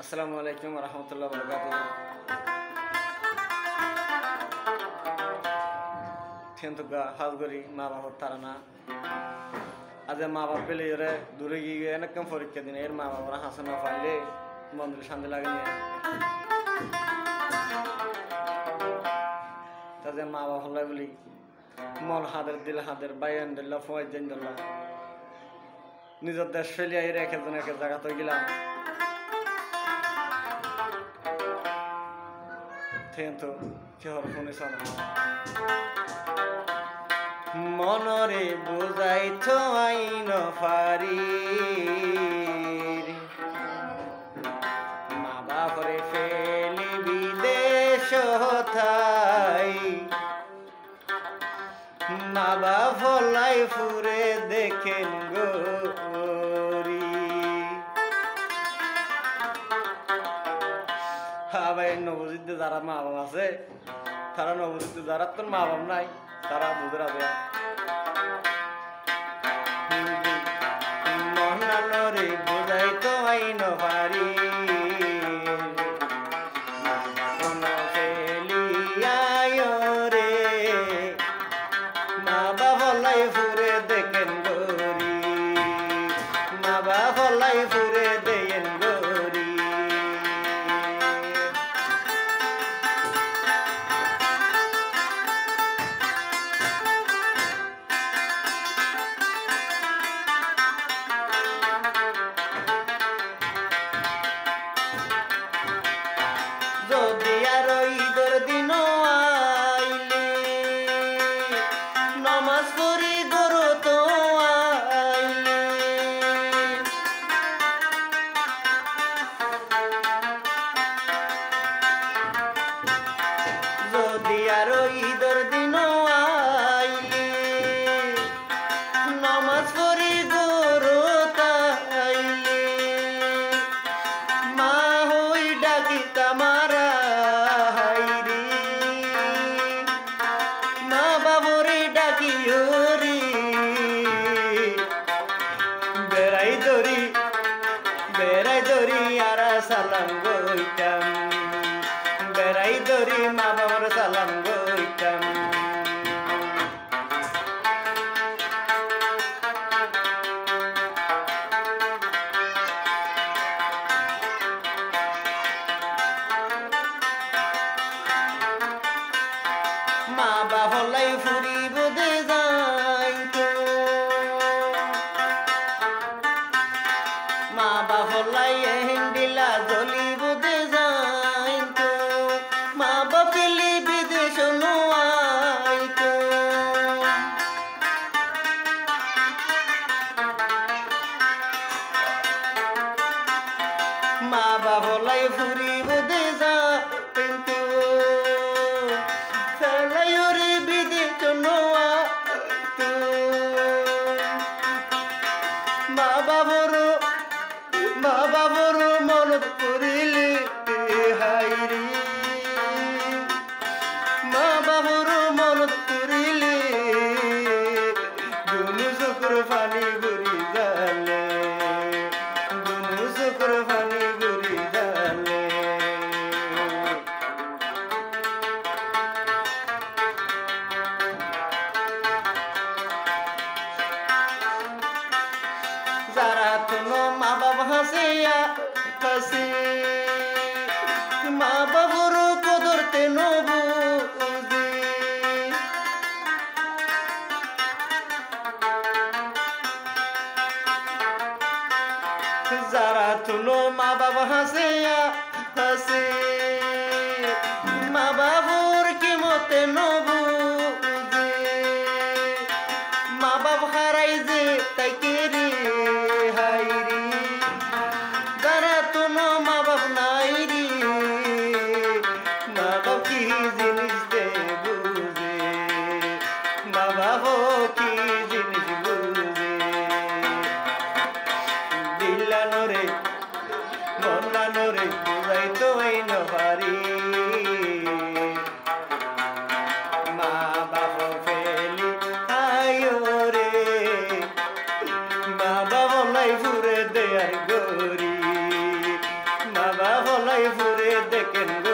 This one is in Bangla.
আসসালামু আলাইকুম রহমতুল্লাহ বরকাতুহ। থেনতুকা হাজগরি মা বাবার তারানা আজ মা বাপ পেলে এরে দূরে গিয়ে অনেকক্ষণ পরীক্ষা দিন এর মা বাবারা হাসানো পাইলে মন্দির শান্তি লাগে নিয়ে তাদের মা বাবা হল্লাই বলি মন হাদের দিল হাদের বাইন দিল্লা ফোয়াই দিন দিল্লা নিজের দেশ ফেলিয়া এর এক একজন এক এক জায়গা তো গেলাম থেনতো কেহর শুনিস না মনরে বুঝাইছ আইন ফারি মা বাপরে ফেলি বিদেশ থাই মা বাপ হলাই ফুরে দেখেন গরি ভাই নবজিতে যারা মা বাপ আছে তারা নবজিতে যারা তোর মা বাপ নাই তারা বুঝরা দেয় মহানরে বুঝাই তো আইন পারি রে মা বাবাই ফুরে দেখেন গরি মা বাবাই ফুরে দেন গরি যদি আর ঈদের দিন আইলে নমাজ পড়ি গরু তো আইলে যদি আর ঈদের দিন আইলে নমাজ পড়ি গরু তাইলে মা হই ডাকি তামারা হাইরি মা বাবরে ডাকি হরি বেড়াই দরি আর সালাম গইতাম বেড়াই দরি মা বাবার সালাম গইতাম মা বাহলাই ফুরিব দে যাইতো মা বাহলাই হিন্দিলা জ্বলিব দে যাইতো মা বাপিলি বিদেশ নোয়াইতো মা বাহলাই ফুরিব দে যাইতো মা বাবর মনত করিলে হাইরি মা বাবর মনত করিলে দুনু চকুর পানি ঘুরি জালে দুনু চকুর পানি ঘুরি জালে যারা তুনো মা বাবা হাসিয়া হাসি মা বাবুর কদরতে নবুজি যারা তুনো মা বাবা হাসিয়া হাসি মা বাবুর কি মতে নবুজি মা বাবা হারাই যে তাই কেরি হাইরি যারা তুনো মা বাপ নাই রি মা বাপ কি জিনিস দে বুঝে মা বাপ কি জিনিস বুঝে দিল্লানোরে মন্নানোরে বুঝাই তো আইন পারি মা বাপ ফেলি আয়ো রে মা বাবা নাই ফুরে দেয়ার গরি মা বাবা সবাই ঘুরে দেখেন